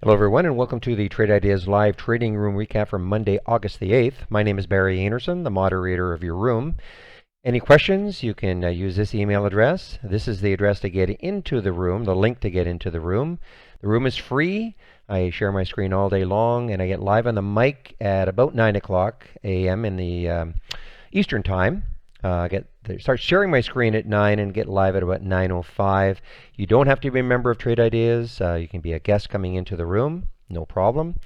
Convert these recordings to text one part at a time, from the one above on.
Hello everyone and welcome to the Trade Ideas Live Trading Room recap from Monday, August the 8th. My name is Barry Anderson, the moderator of your room. Any questions, you can use this email address. This is the address to get into the room, the link to get into the room. The room is free. I share my screen all day long and I get live on the mic at about 9 o'clock a.m. in the Eastern Time. Start sharing my screen at 9 and get live at about 9:05. You don't have to be a member of Trade Ideas. You can be a guest coming into the room, no problem.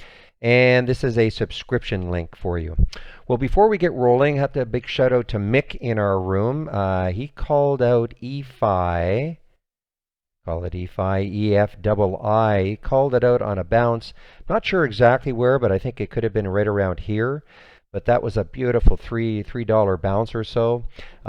And this is a subscription link for you. Well, before we get rolling, I have to a big shout out to Mick in our room. He called out EFI. Call it EFI, EFII. He called it out on a bounce. Not sure exactly where, but I think it could have been right around here. But that was a beautiful $3 bounce or so.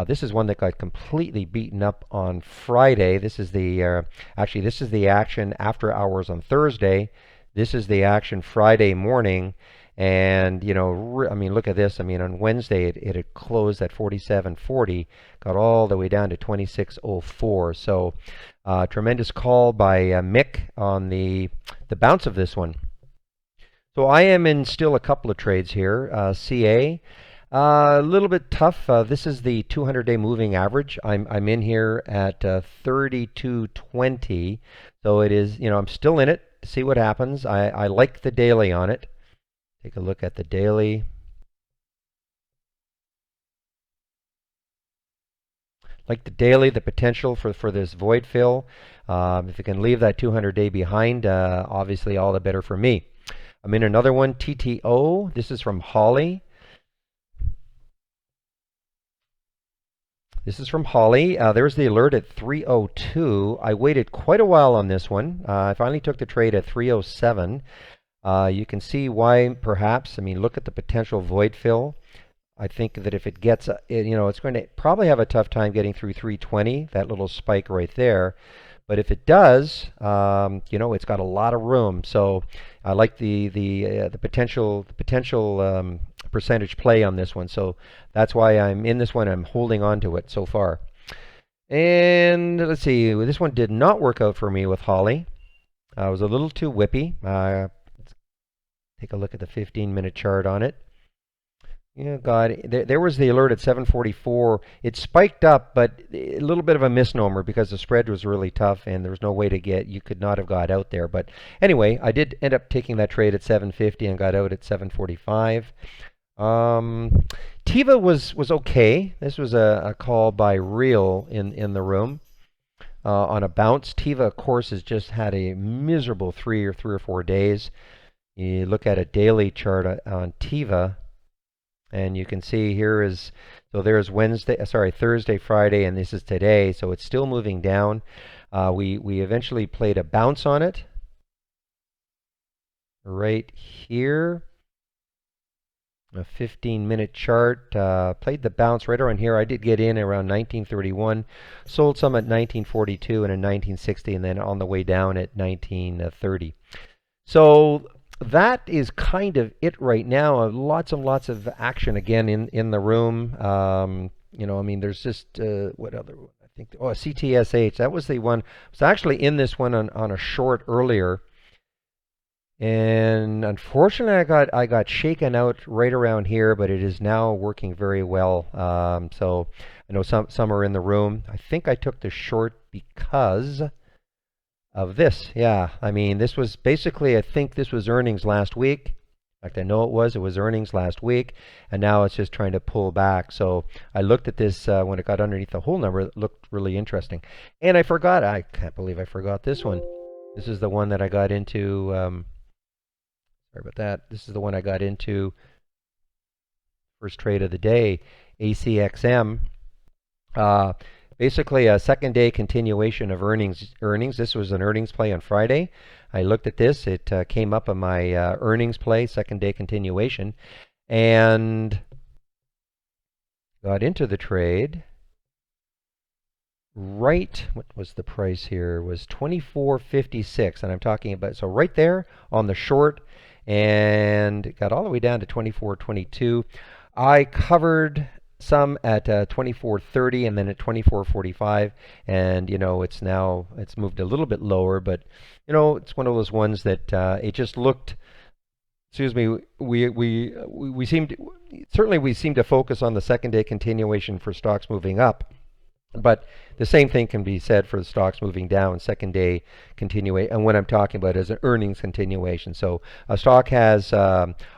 This is one that got completely beaten up on Friday. This is the actually this is the action after hours on Thursday. This is the action Friday morning, and you know, I mean, look at this. I mean, on Wednesday it had closed at 47.40, got all the way down to 26.04. So tremendous call by Mick on the bounce of this one. So I am in still a couple of trades here. CA, a little bit tough. This is the 200-day moving average. I'm in here at 32.20. So it is, you know, I'm still in it to see what happens. I like the daily on it. Take a look at the daily. Like the daily, the potential for this void fill. If you can leave that 200-day behind, obviously all the better for me. I'm in another one, TTO. This is from Holly. This is from Holly. There's the alert at 3:02. I waited quite a while on this one. I finally took the trade at 3:07. You can see why, perhaps. I mean, look at the potential void fill. I think that if it gets, you know, it's going to probably have a tough time getting through 320, that little spike right there. But if it does, you know, it's got a lot of room. So I like the potential percentage play on this one. So that's why I'm in this one. I'm holding on to it so far. And let's see, this one did not work out for me with Holly. I was a little too whippy. Let's take a look at the 15-minute chart on it. Yeah, God, there was the alert at 7:44. It spiked up, but a little bit of a misnomer because the spread was really tough and there was no way to get, you could not have got out there. But anyway, I did end up taking that trade at 7:50 and got out at 7:45. Tiva was okay. This was a call by Real in the room on a bounce. Tiva, of course, has just had a miserable three or 4 days. You look at a daily chart on Tiva. And you can see here is, so there's Thursday, Friday, and this is today. So it's still moving down. We eventually played a bounce on it right here. A 15-minute chart. Played the bounce right around here. I did get in around 1931. Sold some at 1942 and in 1960, and then on the way down at 1930. So that is kind of it right now. Lots and lots of action again in the room. You know, I mean, there's just what other one? I think CTSH. That was the one. I was actually in this one on a short earlier, and unfortunately, I got shaken out right around here. But it is now working very well. So I know some are in the room. I think I took the short because of this. Yeah, I mean, this was basically, I think this was earnings last week. In fact, I know it was earnings last week, and now it's just trying to pull back. So I looked at this when it got underneath the whole number. It looked really interesting. And I can't believe I forgot this one. This is the one that I got into, sorry about that. This is the one I got into, first trade of the day, ACXM. Basically a second day continuation of earnings. This was an earnings play on Friday. I looked at this. It came up on my earnings play, second day continuation, and got into the trade. Right, what was the price here? It was 24.56, and I'm talking about, so right there on the short, and it got all the way down to 24.22. I covered some at 24.30 and then at 24.45, and it's moved a little bit lower, but it's one of those ones that it just looked. Excuse me. We seem to, certainly we seem to focus on the second day continuation for stocks moving up. But the same thing can be said for the stocks moving down, second day continuation. And what I'm talking about is an earnings continuation. So a stock has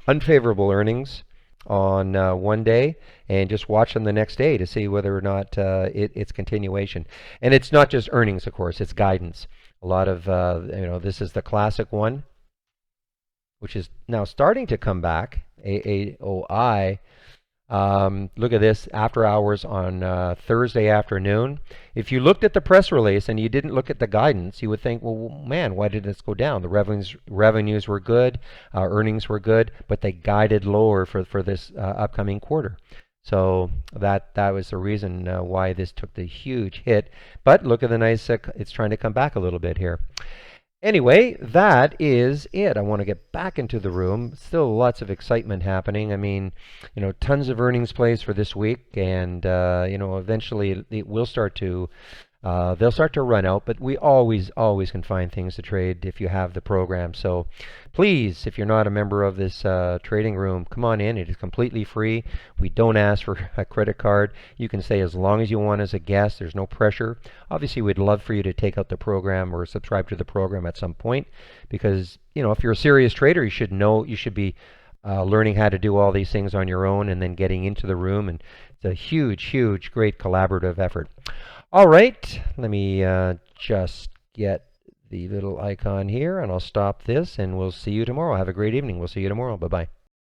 unfavorable earnings on one day, and just watch them the next day to see whether or not it's continuation. And it's not just earnings, of course, it's guidance. A lot of, this is the classic one, which is now starting to come back, AAOI. Look at this, after hours on Thursday afternoon. If you looked at the press release and you didn't look at the guidance, you would think, well, man, why did this go down? The revenues were good, earnings were good, but they guided lower for this upcoming quarter. So that was the reason why this took the huge hit. But look at the nice, it's trying to come back a little bit here. Anyway, that is it. I want to get back into the room. Still lots of excitement happening. I mean, tons of earnings plays for this week, and eventually it will start to they'll start to run out, but we always can find things to trade if you have the program. So please, if you're not a member of this trading room, come on in. It is completely free. We don't ask for a credit card. You can stay as long as you want as a guest. There's no pressure. Obviously, we'd love for you to take out the program or subscribe to the program at some point, because if you're a serious trader, you should be learning how to do all these things on your own and then getting into the room. And it's a huge, great collaborative effort. All right, let me just get the little icon here, and I'll stop this, and we'll see you tomorrow. Have a great evening. We'll see you tomorrow. Bye-bye.